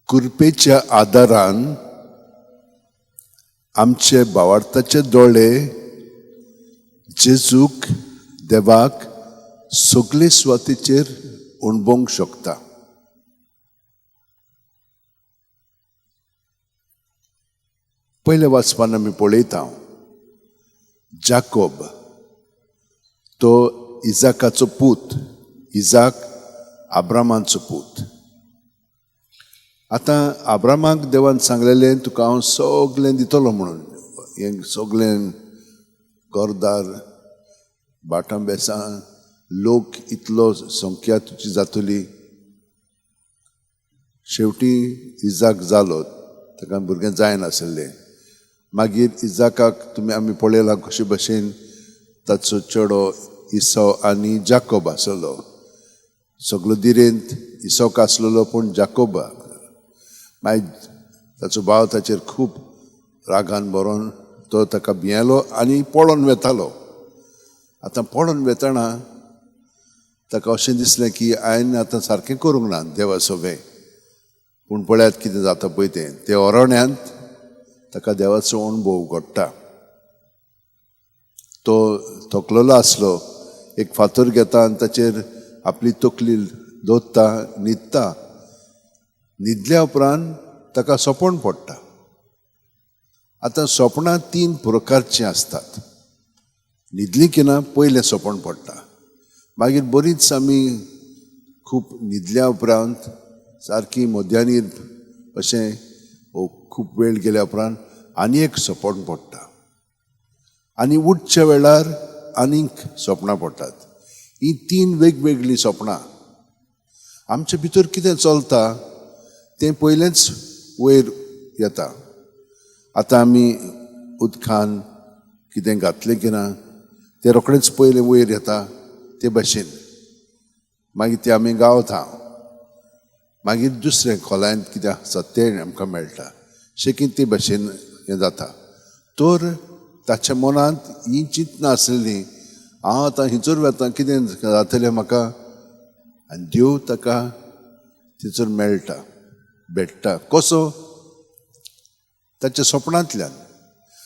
कृपेच्या आदारान आमचे भावार्थाचे दोळे जेजूक देवाक सगळे सुवातेचेर उणबोंक शकता. पयले वाचपान आमी पळयता जाकोब तो इजाकाचो पूत, इजाक आब्रामांचो पूत. आतां आब्रामाक देवान सांगलेलें तुका हांव सगळें दितलो म्हणून, हें सगळें घरदार भाटां बेसां लोक इतलो संख्या तुजी जातली. शेवटी इजाक जालो, ताका भुरगें जायनासलें. मागीर इजाकाक तुमी आमी पळयलां कशे भशेन ताचो चेडो इसव आनी जाकोब आसलो. सगळो दिरेंत इसवक आसलेलो पूण जाकोबाक मागीर ताचो भाव ताचेर खूब रागान बरोवन तो ताका भियेलो आनी पळोवन वेतालो. आतां पळोवन वेताना ताका अशें दिसलें की हांवें आतां सारकें करूंक ना देवा सोबे, पूण पळयात कितें जाता पळय तें ओरोण्यांत ताका देवाचो अणभव घडटा. तो थकलेलो आसलो, एक फातर घेता आनी ताचेर आपली तकली दवरता, न्हिदता. न्हिदल्या उपरांत ताका सोपण पडटा. आतां सोपणां 3 प्रकारचीं आसतात. न्हिदलीं की ना पयलें सोपण पडटा, मागीर बरींच आमी खूब न्हिदल्या उपरांत सारकी मोद्यांनी अशें खूब वेळ गेल्या उपरांत आनी एक सोपण पडटा, आनी उठच्या वेळार आनीक सोपणां पडटात. हीं 3 वेगवेगळीं सोपणां. आमचे भितर कितें चलता तें पयलेंच वयर येता. आतां आमी उदकान कितें घातलें की ना तें रोखडेंच पयलें वयर येता ते भाशेन. मागीर तें आमी गावता, मागीर दुसरें खोलायेंत कितें आसा तें आमकां मेळटा. शेकीन ते भाशेन हें जाता. तर ताच्या मनांत हीं चिंतना आसलेलीं हांव आतां हितूर वेतां कितें जातलें म्हाका, आनी देव ताका थंयसर मेळटा, भेटटा. कसो? ताच्या स्वप्नांतल्यान.